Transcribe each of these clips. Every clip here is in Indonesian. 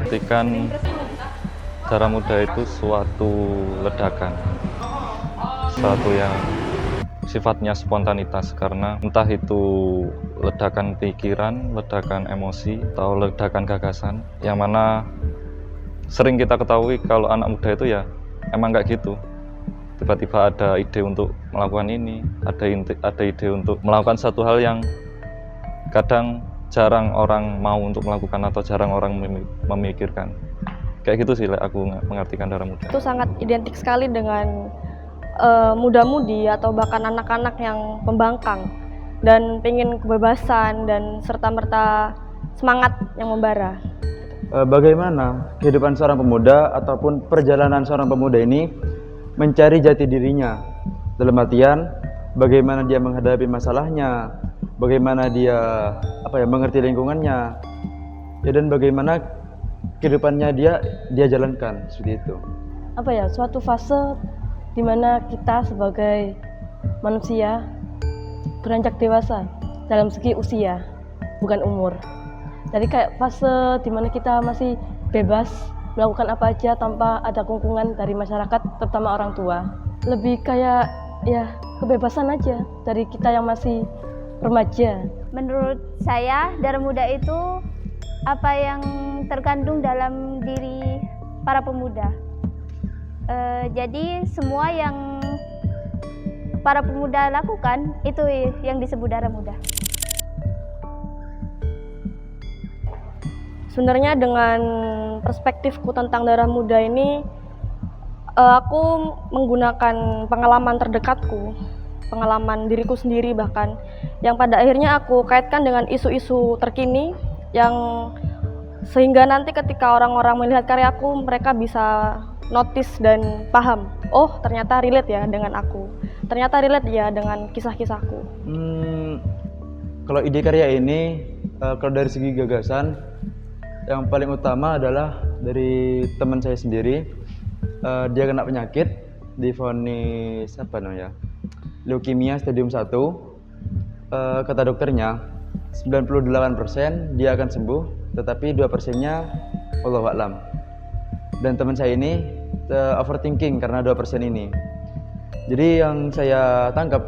Artikan Darah Muda itu suatu ledakan, suatu yang sifatnya spontanitas, karena entah itu ledakan pikiran, ledakan emosi, atau ledakan gagasan, yang mana sering kita ketahui kalau anak muda itu ya emang nggak gitu. Tiba-tiba ada ide untuk melakukan ini, ada ide untuk melakukan satu hal yang kadang jarang orang mau untuk melakukan atau jarang orang memikirkan. Kayak gitu sih aku mengartikan Darah Muda. Itu sangat identik sekali dengan muda-mudi atau bahkan anak-anak yang pembangkang dan pengen kebebasan dan serta-merta semangat yang membara. Bagaimana kehidupan seorang pemuda ataupun perjalanan seorang pemuda ini mencari jati dirinya, dalam artian bagaimana dia menghadapi masalahnya, bagaimana dia mengerti lingkungannya, ya, dan bagaimana kehidupannya dia jalankan seperti itu. Suatu fase di mana kita sebagai manusia beranjak dewasa dalam segi usia, bukan umur. Jadi kayak fase di mana kita masih bebas melakukan apa aja tanpa ada kungkungan dari masyarakat, terutama orang tua. Lebih kayak ya kebebasan aja dari kita yang masih remaja. Menurut saya, Darah Muda itu apa yang terkandung dalam diri para pemuda. Jadi semua yang para pemuda lakukan itu yang disebut Darah Muda. Sebenarnya dengan perspektifku tentang Darah Muda ini, aku menggunakan pengalaman terdekatku, pengalaman diriku sendiri bahkan, yang pada akhirnya aku kaitkan dengan isu-isu terkini yang sehingga nanti ketika orang-orang melihat karyaku, mereka bisa notice dan paham, oh ternyata relate ya dengan aku, ternyata relate ya dengan kisah-kisahku. Kalau ide karya ini, kalau dari segi gagasan, yang paling utama adalah dari teman saya sendiri. Dia kena penyakit, divonis leukemia stadium 1. Kata dokternya 98% dia akan sembuh, tetapi 2%-nya wallahu a'lam. Dan teman saya ini overthinking karena 2% ini. Jadi yang saya tangkap,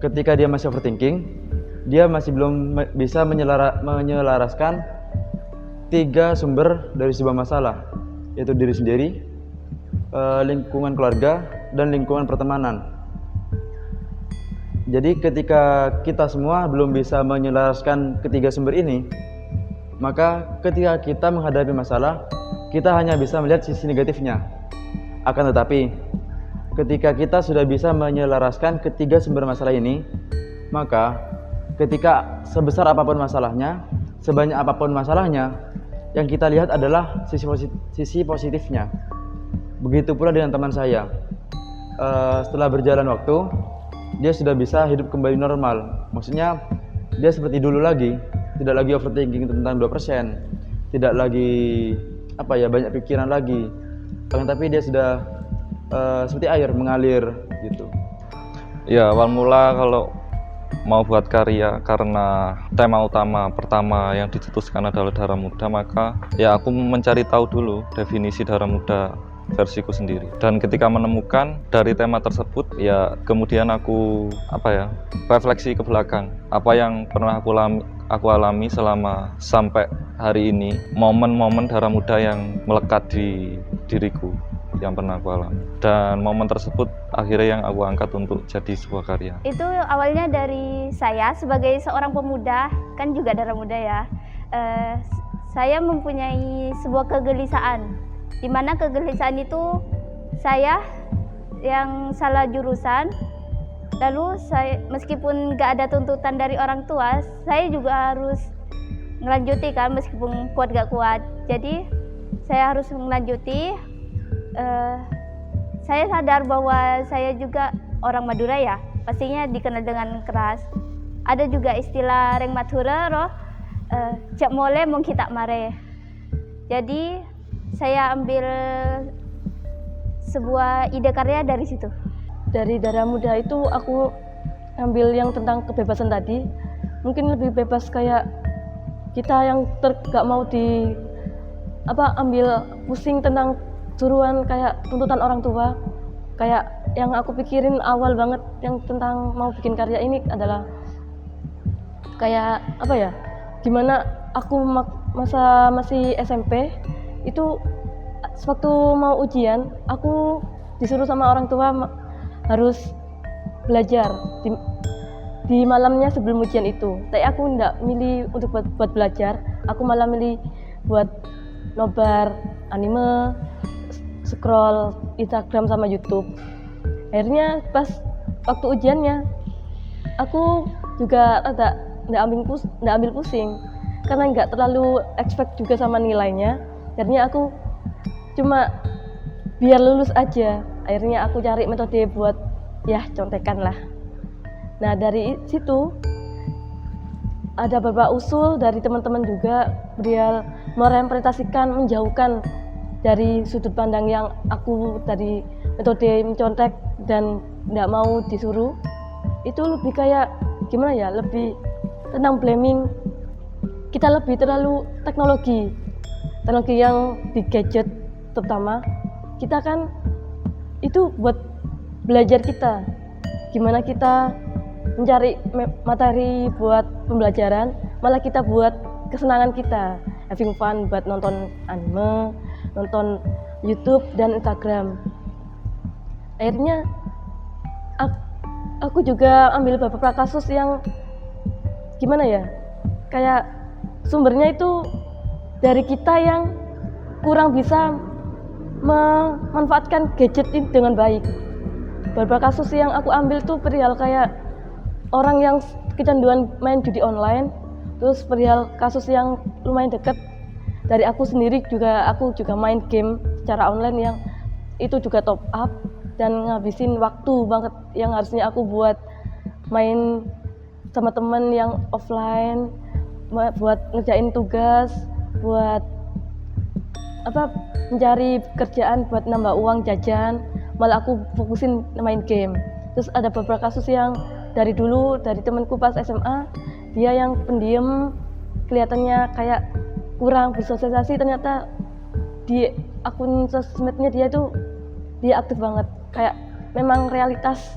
ketika dia masih overthinking, dia masih belum bisa menyelaraskan 3 sumber dari sebuah masalah, yaitu diri sendiri, lingkungan keluarga, dan lingkungan pertemanan. Jadi ketika kita semua belum bisa menyelaraskan ketiga sumber ini, maka ketika kita menghadapi masalah, kita hanya bisa melihat sisi negatifnya. Akan tetapi, ketika kita sudah bisa menyelaraskan ketiga sumber masalah ini, maka ketika sebesar apapun masalahnya, sebanyak apapun masalahnya, yang kita lihat adalah sisi positifnya. Begitu pula dengan teman saya. Setelah berjalan waktu, dia sudah bisa hidup kembali normal. Maksudnya dia seperti dulu lagi, tidak lagi overthinking tentang 2%, tidak lagi banyak pikiran lagi. Tapi dia sudah seperti air mengalir gitu. Ya, awal mula kalau mau buat karya, karena tema utama pertama yang dicetuskan adalah Darah Muda, maka ya aku mencari tahu dulu definisi Darah Muda versiku sendiri. Dan ketika menemukan dari tema tersebut, ya kemudian aku refleksi ke belakang apa yang pernah aku alami selama sampai hari ini, momen-momen Darah Muda yang melekat di diriku yang pernah aku alami, dan momen tersebut akhirnya yang aku angkat untuk jadi sebuah karya. Itu awalnya dari saya sebagai seorang pemuda, kan juga Darah Muda ya. Saya mempunyai sebuah kegelisahan, di mana kegelisahan itu saya yang salah jurusan, lalu saya meskipun gak ada tuntutan dari orang tua, saya juga harus melanjuti kan, meskipun kuat gak kuat. Jadi saya harus melanjuti. Saya sadar bahwa saya juga orang Madura ya, pastinya dikenal dengan keras. Ada juga istilah reng Madura roh, cak mole mong kita mare. Jadi saya ambil sebuah ide karya dari situ. Dari Darah Muda itu aku ambil yang tentang kebebasan tadi. Mungkin lebih bebas kayak kita yang gak mau ambil pusing tentang suruhan kayak tuntutan orang tua. Kayak yang aku pikirin awal banget yang tentang mau bikin karya ini adalah kayak gimana aku masih SMP itu sewaktu mau ujian aku disuruh sama orang tua harus belajar di malamnya sebelum ujian itu. Tapi aku nggak milih untuk buat belajar, aku malah milih buat nobar anime, scroll Instagram sama YouTube. Akhirnya pas waktu ujiannya aku juga nggak ambil pusing karena nggak terlalu expect juga sama nilainya. Akhirnya aku cuma biar lulus aja. Akhirnya aku cari metode buat contekan lah. Nah dari situ ada beberapa usul dari teman-teman juga, beliau merepresentasikan, menjauhkan dari sudut pandang yang aku dari metode mencontek dan nggak mau disuruh. Itu lebih kayak lebih tentang blaming. Kita lebih terlalu teknologi yang di gadget terutama. Kita kan itu buat belajar kita, gimana kita mencari materi buat pembelajaran, malah kita buat kesenangan kita, having fun buat nonton anime, nonton YouTube dan Instagram. Akhirnya aku juga ambil beberapa kasus yang kayak sumbernya itu dari kita yang kurang bisa memanfaatkan gadget ini dengan baik. Beberapa kasus yang aku ambil tuh perihal kayak orang yang kecanduan main judi online, terus perihal kasus yang lumayan dekat dari aku sendiri juga, aku juga main game secara online yang itu juga top up dan ngabisin waktu banget yang harusnya aku buat main sama temen yang offline, buat ngerjain tugas, buat mencari kerjaan buat nambah uang jajan, malah aku fokusin main game. Terus ada beberapa kasus yang dari dulu dari temanku pas SMA, dia yang pendiam, kelihatannya kayak kurang bersosialisasi, ternyata di akun sosmednya dia aktif banget. Kayak memang realitas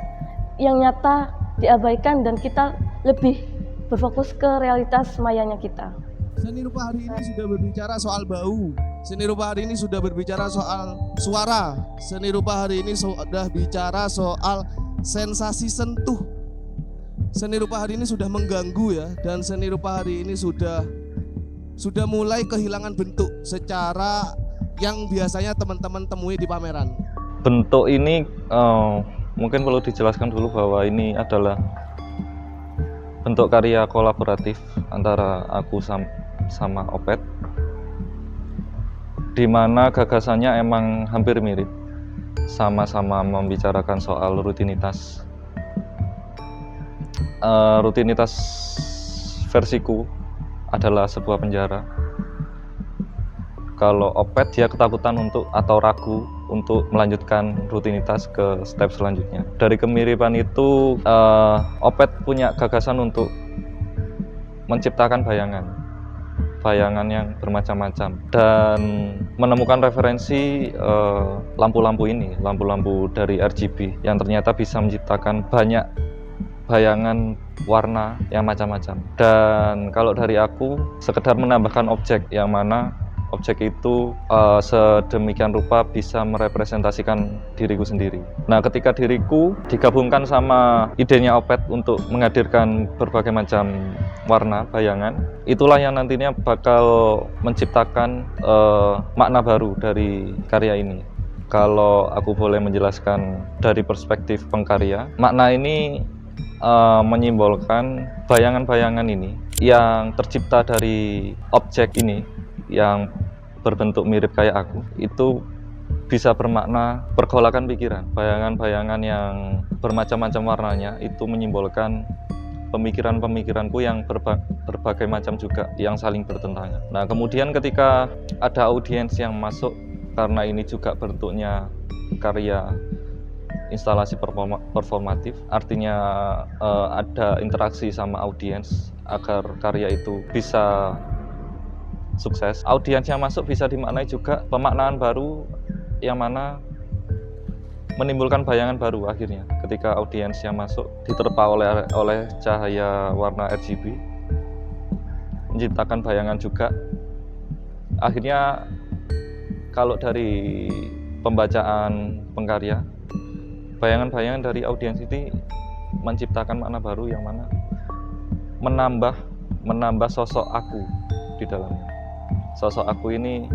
yang nyata diabaikan dan kita lebih berfokus ke realitas mayanya kita. Seni rupa hari ini sudah berbicara soal bau. Seni rupa hari ini sudah berbicara soal suara. Seni rupa hari ini sudah bicara soal sensasi sentuh. Seni rupa hari ini sudah mengganggu ya, dan seni rupa hari ini sudah mulai kehilangan bentuk secara yang biasanya teman-teman temui di pameran. Bentuk ini mungkin perlu dijelaskan dulu bahwa ini adalah bentuk karya kolaboratif antara aku sama Opet, di mana gagasannya emang hampir mirip, sama-sama membicarakan soal rutinitas. Rutinitas versiku adalah sebuah penjara. Kalau Opet dia ketakutan atau ragu untuk melanjutkan rutinitas ke step selanjutnya. Dari kemiripan itu, Opet punya gagasan untuk menciptakan bayangan yang bermacam-macam dan menemukan referensi lampu-lampu dari RGB yang ternyata bisa menciptakan banyak bayangan warna yang macam-macam. Dan kalau dari aku sekedar menambahkan objek yang mana objek itu sedemikian rupa bisa merepresentasikan diriku sendiri. Nah, ketika diriku digabungkan sama idenya Opet untuk menghadirkan berbagai macam warna bayangan, itulah yang nantinya bakal menciptakan makna baru dari karya ini. Kalau aku boleh menjelaskan dari perspektif pengkarya, makna ini menyimbolkan bayangan-bayangan ini yang tercipta dari objek ini yang berbentuk mirip kayak aku, itu bisa bermakna pergolakan pikiran. Bayangan-bayangan yang bermacam-macam warnanya itu menyimbolkan pemikiran-pemikiranku yang berbagai macam juga, yang saling bertentangan. Nah, kemudian ketika ada audiens yang masuk, karena ini juga bentuknya karya instalasi performatif, artinya ada interaksi sama audiens agar karya itu bisa sukses. Audiens yang masuk bisa dimaknai juga pemaknaan baru yang mana menimbulkan bayangan baru akhirnya ketika audiens yang masuk diterpa oleh cahaya warna RGB, menciptakan bayangan juga. Akhirnya kalau dari pembacaan pengkarya, bayangan-bayangan dari audiens ini menciptakan makna baru yang mana menambah sosok aku di dalamnya. Sosok aku ini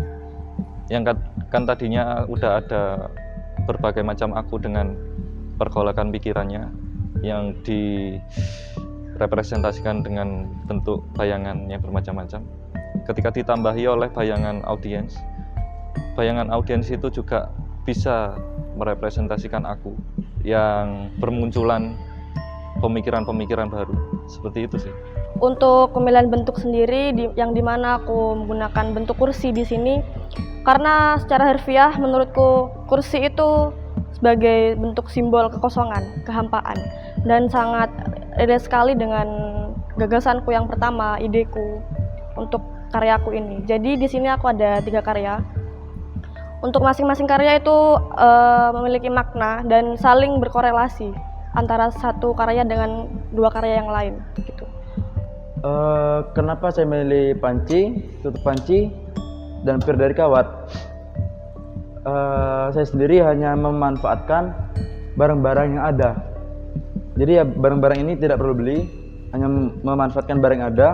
yang kan tadinya udah ada berbagai macam aku dengan pergolakan pikirannya yang direpresentasikan dengan bentuk bayangan yang bermacam-macam. Ketika ditambahi oleh bayangan audiens itu juga bisa merepresentasikan aku yang bermunculan pemikiran-pemikiran baru. Seperti itu sih. Untuk pemilihan bentuk sendiri yang dimana aku menggunakan bentuk kursi di sini karena secara harfiah menurutku kursi itu sebagai bentuk simbol kekosongan, kehampaan, dan sangat relate sekali dengan gagasanku yang pertama, ideku untuk karyaku ini. Jadi di sini aku ada 3 karya. Untuk masing-masing karya itu memiliki makna dan saling berkorelasi antara satu karya dengan 2 karya yang lain gitu. Kenapa saya memilih panci, tutup panci, dan pir dari kawat? Saya sendiri hanya memanfaatkan barang-barang yang ada. Jadi ya barang-barang ini tidak perlu beli, hanya memanfaatkan barang yang ada.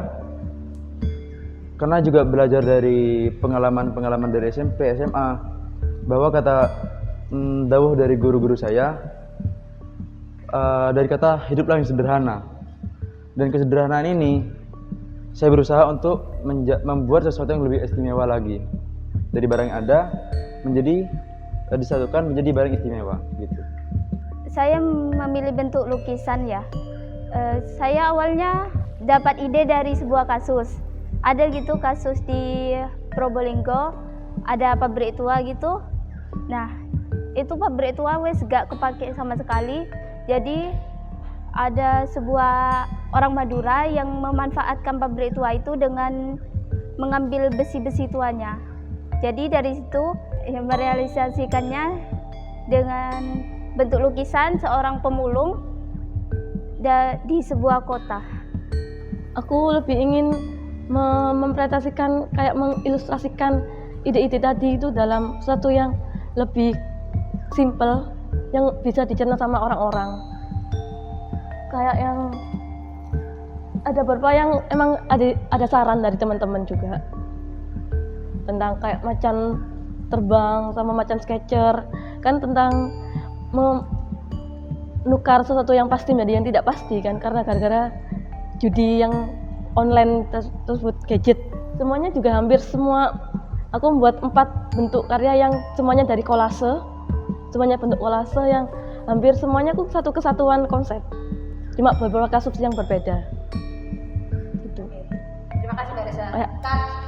Karena juga belajar dari pengalaman-pengalaman dari SMP, SMA, bahwa kata dawuh dari guru-guru saya, dari kata hiduplah yang sederhana. Dan kesederhanaan ini saya berusaha untuk membuat sesuatu yang lebih istimewa lagi. Dari barang yang ada menjadi disatukan menjadi barang istimewa gitu. Saya memilih bentuk lukisan ya. Saya awalnya dapat ide dari sebuah kasus. Ada gitu kasus di Probolinggo, ada pabrik tua gitu. Nah, itu pabrik tua wes gak kepake sama sekali. Jadi ada sebuah orang Madura yang memanfaatkan pabrik tua itu dengan mengambil besi-besi tuanya. Jadi dari situ ya, merealisasikannya dengan bentuk lukisan seorang pemulung di sebuah kota. Aku lebih ingin mempresentasikan, kayak mengilustrasikan ide-ide tadi itu dalam sesuatu yang lebih simple, yang bisa dicerna sama orang-orang. Kayak yang ada beberapa yang emang ada saran dari teman-teman juga tentang kayak macan terbang sama macan sketcher, kan tentang menukar sesuatu yang pasti menjadi yang tidak pasti kan, karena gara-gara judi yang online tersebut, gadget. Semuanya juga hampir semua aku membuat 4 bentuk karya yang semuanya dari kolase, semuanya bentuk kolase yang hampir semuanya aku satu kesatuan konsep, cuma beberapa kasus yang berbeda gitu. Terima kasih Mbak Reza. Ya. Cut.